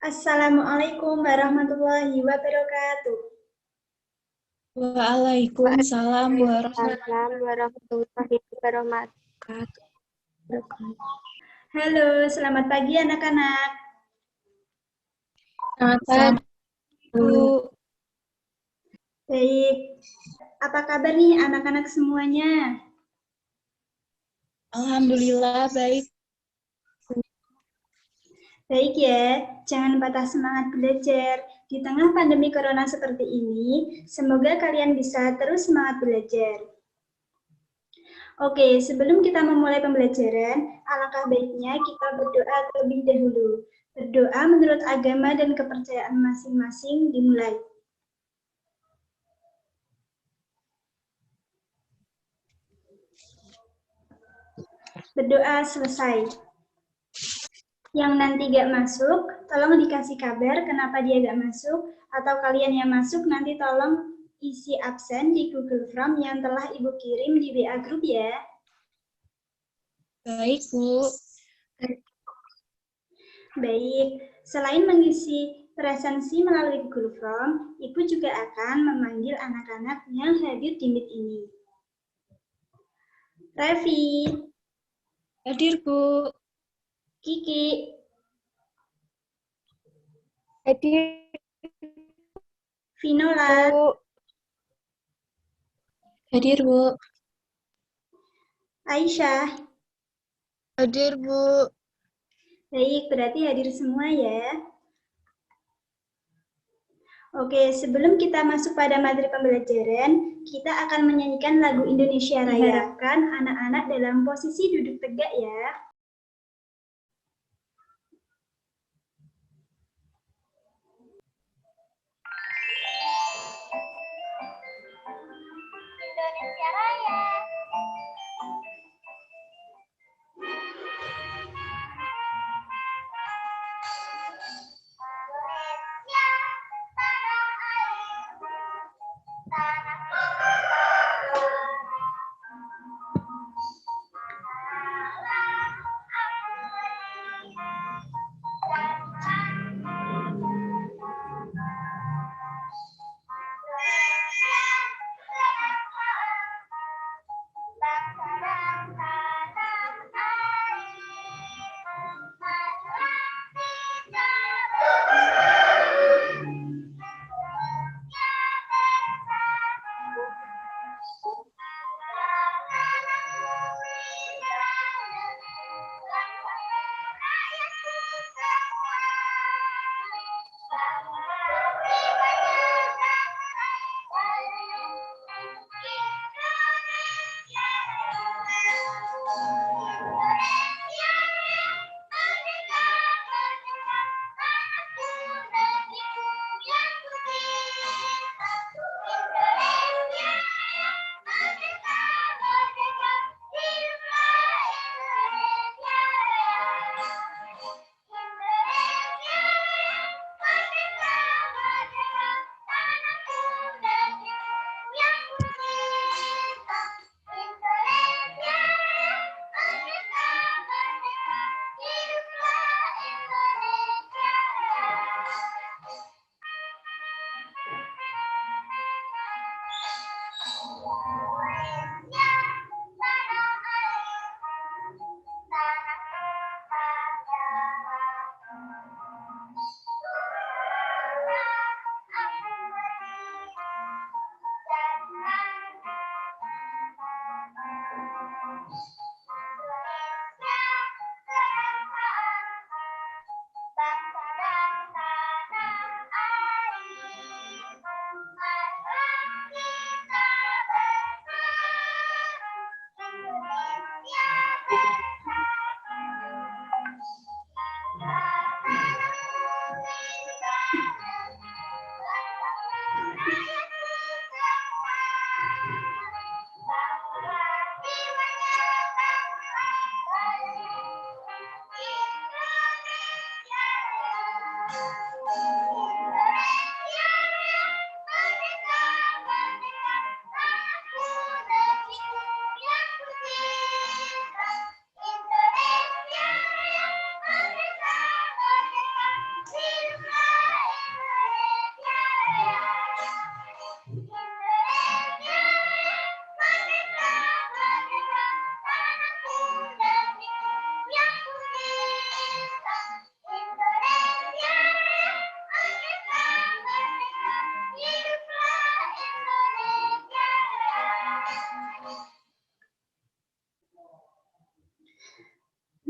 Assalamualaikum warahmatullahi wabarakatuh. Waalaikumsalam Waalaikumsalam warahmatullahi wabarakatuh. Halo, selamat pagi anak-anak. Selamat pagi, Bu. Baik, apa kabar nih anak-anak semuanya? Alhamdulillah baik. Baik ya, jangan patah semangat belajar. Di tengah pandemi corona seperti ini, semoga kalian bisa terus semangat belajar. Oke, sebelum kita memulai pembelajaran, alangkah baiknya kita berdoa terlebih dahulu. Berdoa menurut agama dan kepercayaan masing-masing dimulai. Berdoa selesai. Yang nanti gak masuk, tolong dikasih kabar kenapa dia gak masuk, atau kalian yang masuk nanti tolong isi absen di Google Form yang telah Ibu kirim di WA Group ya. Baik, Bu. Baik, selain mengisi presensi melalui Google Form, Ibu juga akan memanggil anak-anak yang hadir di Meet ini. Revi. Hadir, Bu. Kiki. Hadir. Vinola. Hadir, Bu. Aisyah. Hadir, Bu. Baik, berarti hadir semua ya. Oke, sebelum kita masuk pada materi pembelajaran, kita akan menyanyikan lagu Indonesia Raya. Kan anak-anak dalam posisi duduk tegak ya. Indonesia Raya.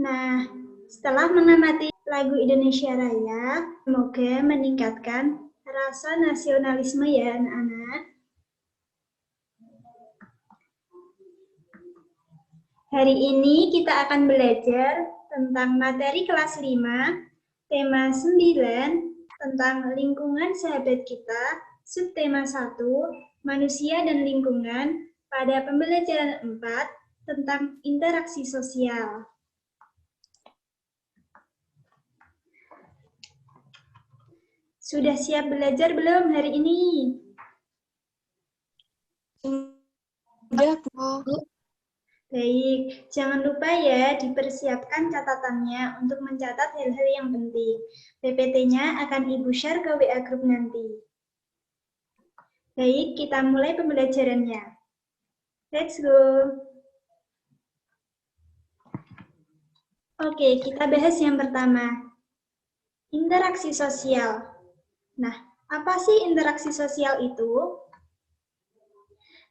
Nah, setelah mengamati lagu Indonesia Raya, semoga meningkatkan rasa nasionalisme ya anak-anak. Hari ini kita akan belajar tentang materi kelas 5, tema 9, tentang lingkungan sahabat kita, subtema 1, manusia dan lingkungan, pada pembelajaran 4, tentang interaksi sosial. Sudah siap belajar belum hari ini? Sudah, Bu. Baik, jangan lupa ya dipersiapkan catatannya untuk mencatat hal-hal yang penting. PPT-nya akan Ibu share ke WA Group nanti. Baik, kita mulai pembelajarannya. Let's go. Oke, kita bahas yang pertama. Interaksi sosial. Nah, apa sih interaksi sosial itu?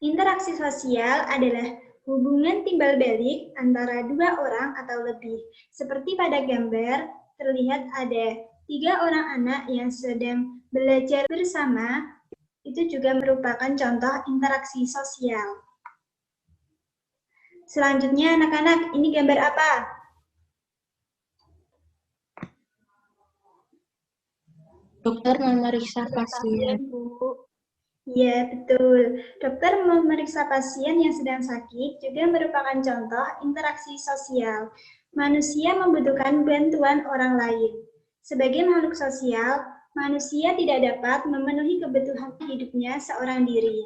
Interaksi sosial adalah hubungan timbal balik antara dua orang atau lebih. Seperti pada gambar, terlihat ada 3 orang anak yang sedang belajar bersama, itu juga merupakan contoh interaksi sosial. Selanjutnya anak-anak, ini gambar apa? Dokter memeriksa pasien. Ya, betul. Dokter memeriksa pasien yang sedang sakit juga merupakan contoh interaksi sosial. Manusia membutuhkan bantuan orang lain. Sebagai makhluk sosial, manusia tidak dapat memenuhi kebutuhan hidupnya seorang diri.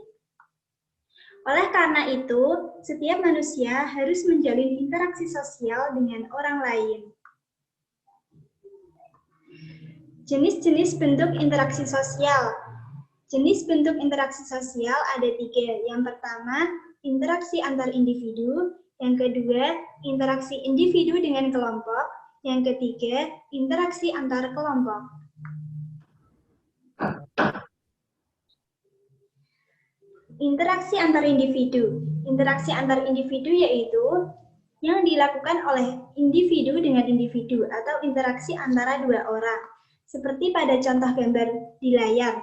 Oleh karena itu, setiap manusia harus menjalin interaksi sosial dengan orang lain. Jenis-jenis bentuk interaksi sosial. Jenis bentuk interaksi sosial ada 3. Yang pertama, interaksi antar individu. Yang kedua, interaksi individu dengan kelompok. Yang ketiga, interaksi antar kelompok. Interaksi antar individu. Interaksi antar individu yaitu yang dilakukan oleh individu dengan individu atau interaksi antara 2 orang. Seperti pada contoh gambar di layar.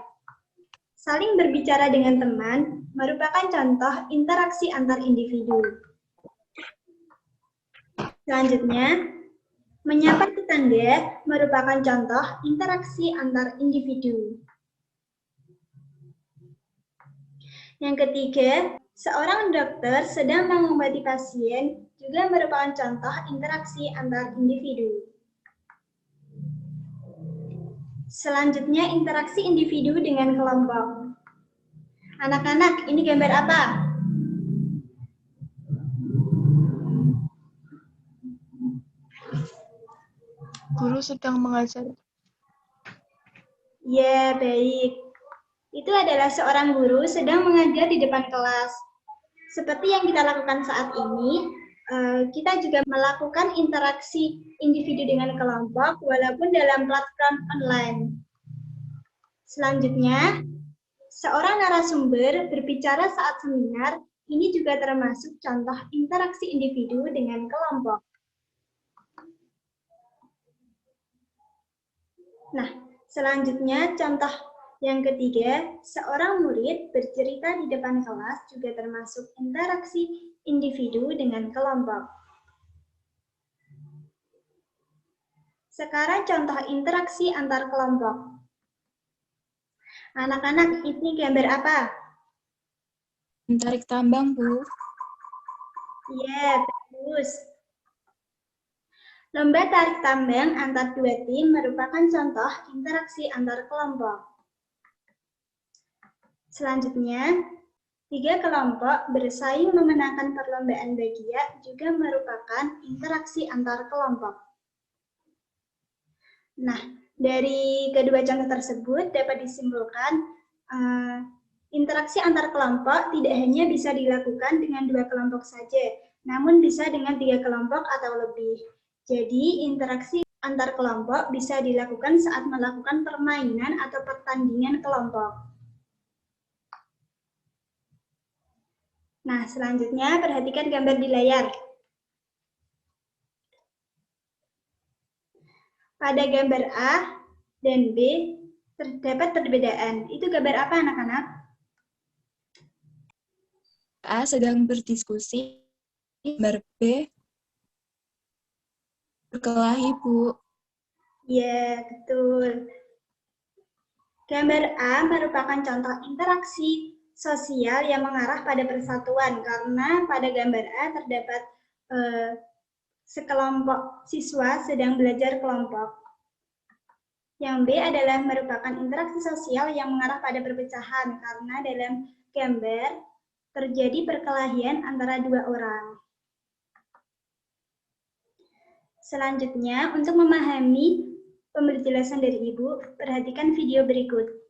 Saling berbicara dengan teman merupakan contoh interaksi antar individu. Selanjutnya, menyapa tetangga merupakan contoh interaksi antar individu. Yang ketiga, seorang dokter sedang mengobati pasien juga merupakan contoh interaksi antar individu. Selanjutnya, interaksi individu dengan kelompok. Anak-anak, ini gambar apa? Guru sedang mengajar. Ya, baik. Itu adalah seorang guru sedang mengajar di depan kelas. Seperti yang kita lakukan saat ini, kita juga melakukan interaksi individu dengan kelompok walaupun dalam platform online. Selanjutnya, seorang narasumber berbicara saat seminar, ini juga termasuk contoh interaksi individu dengan kelompok. Nah, selanjutnya contoh yang ketiga, seorang murid bercerita di depan kelas juga termasuk interaksi individu dengan kelompok. Sekarang contoh interaksi antar kelompok. Anak-anak, ini gambar apa? Tarik tambang, Bu. Iya, bagus. Lomba tarik tambang antar 2 tim merupakan contoh interaksi antar kelompok. Selanjutnya, 3 kelompok bersaing memenangkan perlombaan bagia juga merupakan interaksi antar kelompok. Nah, dari kedua contoh tersebut dapat disimpulkan interaksi antar kelompok tidak hanya bisa dilakukan dengan 2 kelompok saja, namun bisa dengan 3 kelompok atau lebih. Jadi, interaksi antar kelompok bisa dilakukan saat melakukan permainan atau pertandingan kelompok. Nah, selanjutnya perhatikan gambar di layar. Pada gambar A dan B terdapat perbedaan. Itu gambar apa, anak-anak? A sedang berdiskusi, gambar B berkelahi, Bu. Ya, betul. Gambar A merupakan contoh interaksi sosial yang mengarah pada persatuan, karena pada gambar A terdapat sekelompok siswa sedang belajar kelompok. Yang B adalah merupakan interaksi sosial yang mengarah pada perpecahan, karena dalam gambar terjadi perkelahian antara dua orang. Selanjutnya, untuk memahami penjelasan dari Ibu, perhatikan video berikut.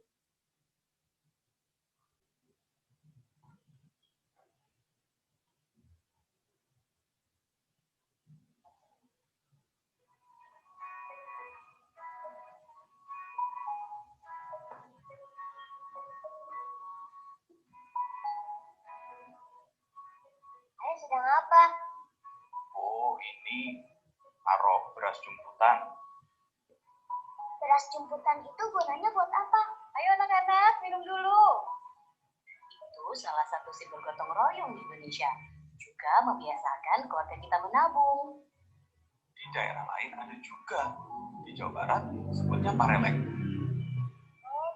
Sedang apa? Oh, ini taruh beras jumputan. Beras jumputan itu gunanya buat apa? Ayo anak-anak, minum dulu. Itu salah satu simbol gotong royong di Indonesia. Juga membiasakan keluarga kita menabung. Di daerah lain ada juga. Di Jawa Barat sebutnya parelek. Oh,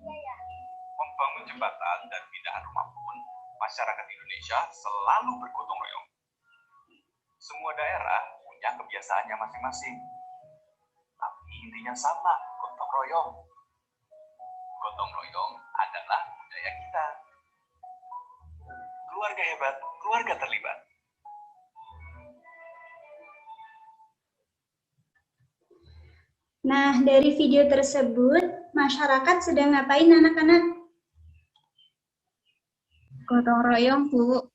iya ya. Membangun jembatan dan pindahan rumah pun, masyarakat Indonesia selalu bergotong royong. Semua daerah punya kebiasaannya masing-masing. Tapi intinya sama, gotong royong. Gotong royong adalah budaya kita. Keluarga hebat, keluarga terlibat. Nah, dari video tersebut, masyarakat sedang ngapain, anak-anak? Gotong royong, Bu.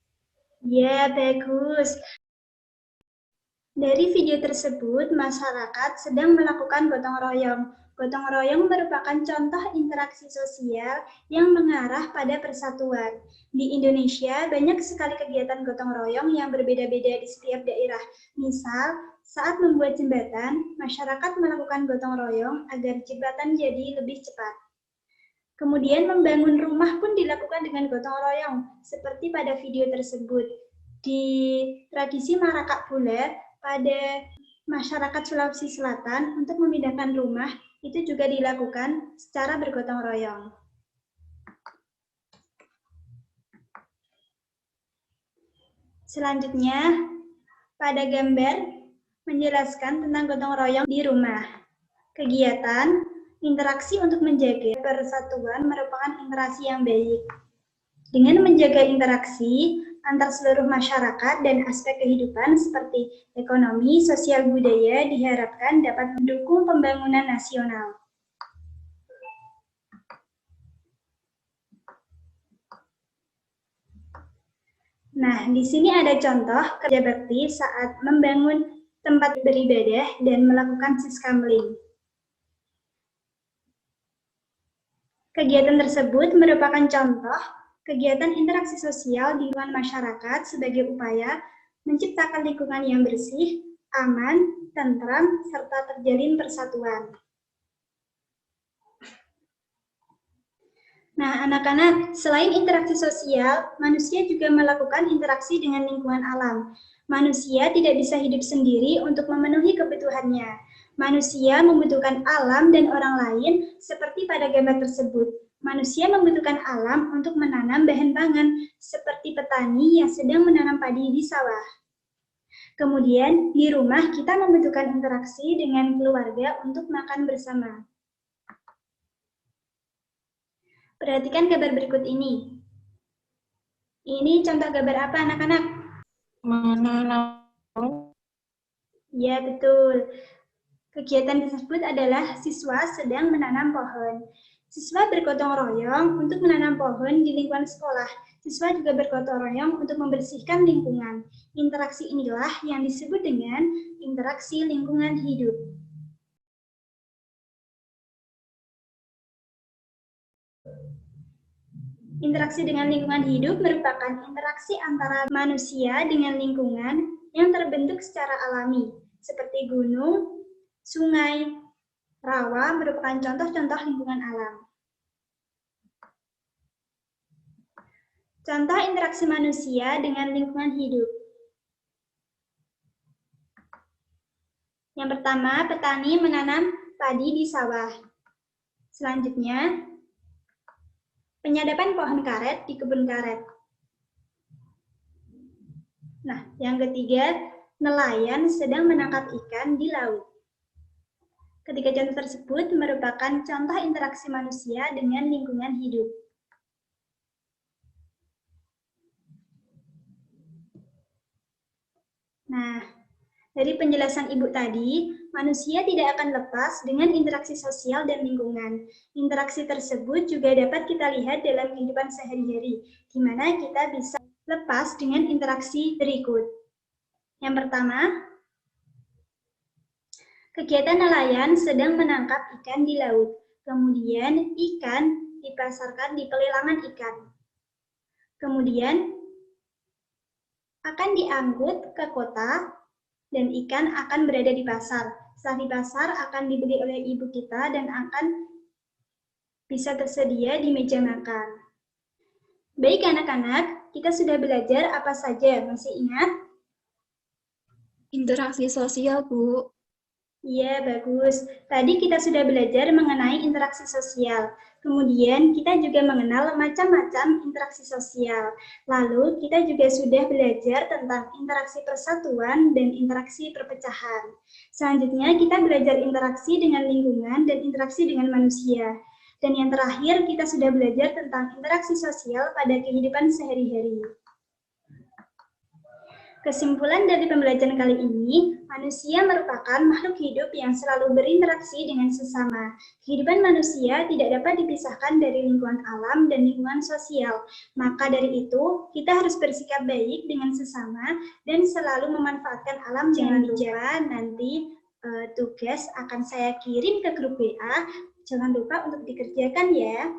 Ya, bagus. Dari video tersebut, masyarakat sedang melakukan gotong royong. Gotong royong merupakan contoh interaksi sosial yang mengarah pada persatuan. Di Indonesia, banyak sekali kegiatan gotong royong yang berbeda-beda di setiap daerah. Misal, saat membuat jembatan, masyarakat melakukan gotong royong agar jembatan jadi lebih cepat. Kemudian membangun rumah pun dilakukan dengan gotong royong, seperti pada video tersebut. Di tradisi Marakak pula, pada masyarakat Sulawesi Selatan untuk memindahkan rumah itu juga dilakukan secara bergotong royong. Selanjutnya, pada gambar menjelaskan tentang gotong royong di rumah. Kegiatan interaksi untuk menjaga persatuan merupakan interaksi yang baik. Dengan menjaga interaksi antar seluruh masyarakat dan aspek kehidupan seperti ekonomi, sosial, budaya diharapkan dapat mendukung pembangunan nasional. Nah, di sini ada contoh kerja bakti saat membangun tempat beribadah dan melakukan siskamling. Kegiatan tersebut merupakan contoh kegiatan interaksi sosial di lingkungan masyarakat sebagai upaya menciptakan lingkungan yang bersih, aman, tentram, serta terjalin persatuan. Nah, anak-anak, selain interaksi sosial, manusia juga melakukan interaksi dengan lingkungan alam. Manusia tidak bisa hidup sendiri untuk memenuhi kebutuhannya. Manusia membutuhkan alam dan orang lain seperti pada gambar tersebut. Manusia membutuhkan alam untuk menanam bahan pangan, seperti petani yang sedang menanam padi di sawah. Kemudian, di rumah kita membutuhkan interaksi dengan keluarga untuk makan bersama. Perhatikan gambar berikut ini. Ini contoh gambar apa, anak-anak? Menanam. Ya, betul. Kegiatan tersebut adalah siswa sedang menanam pohon. Siswa bergotong royong untuk menanam pohon di lingkungan sekolah. Siswa juga bergotong royong untuk membersihkan lingkungan. Interaksi inilah yang disebut dengan interaksi lingkungan hidup. Interaksi dengan lingkungan hidup merupakan interaksi antara manusia dengan lingkungan yang terbentuk secara alami, seperti gunung, sungai, rawa merupakan contoh-contoh lingkungan alam. Contoh interaksi manusia dengan lingkungan hidup. Yang pertama, petani menanam padi di sawah. Selanjutnya, penyadapan pohon karet di kebun karet. Nah, yang ketiga, nelayan sedang menangkap ikan di laut. Ketiga contoh tersebut merupakan contoh interaksi manusia dengan lingkungan hidup. Nah, dari penjelasan Ibu tadi, manusia tidak akan lepas dengan interaksi sosial dan lingkungan. Interaksi tersebut juga dapat kita lihat dalam kehidupan sehari-hari, di mana kita bisa lepas dengan interaksi berikut. Yang pertama, kegiatan nelayan sedang menangkap ikan di laut. Kemudian, ikan dipasarkan di pelelangan ikan. Kemudian, akan diangkut ke kota dan ikan akan berada di pasar. Setelah di pasar akan dibeli oleh ibu kita dan akan bisa tersedia di meja makan. Baik anak-anak, kita sudah belajar apa saja? Masih ingat? Interaksi sosial, Bu. Iya, bagus. Tadi kita sudah belajar mengenai interaksi sosial. Kemudian kita juga mengenal macam-macam interaksi sosial. Lalu kita juga sudah belajar tentang interaksi persatuan dan interaksi perpecahan. Selanjutnya kita belajar interaksi dengan lingkungan dan interaksi dengan manusia. Dan yang terakhir kita sudah belajar tentang interaksi sosial pada kehidupan sehari-hari. Kesimpulan dari pembelajaran kali ini, manusia merupakan makhluk hidup yang selalu berinteraksi dengan sesama. Kehidupan manusia tidak dapat dipisahkan dari lingkungan alam dan lingkungan sosial. Maka dari itu, kita harus bersikap baik dengan sesama dan selalu memanfaatkan alam. Jangan lupa nanti tugas akan saya kirim ke grup WA. Jangan lupa untuk dikerjakan ya.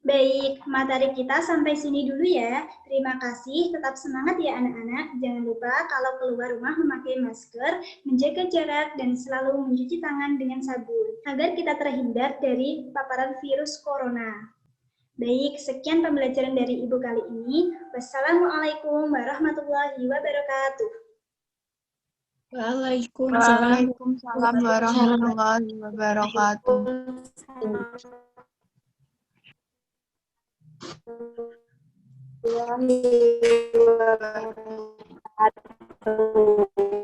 Baik, materi kita sampai sini dulu ya. Terima kasih, tetap semangat ya anak-anak. Jangan lupa kalau keluar rumah memakai masker, menjaga jarak, dan selalu mencuci tangan dengan sabun, agar kita terhindar dari paparan virus corona. Baik, sekian pembelajaran dari Ibu kali ini. Wassalamualaikum warahmatullahi wabarakatuh. Waalaikumsalam warahmatullahi wabarakatuh. Warahmatullahi wabarakatuh.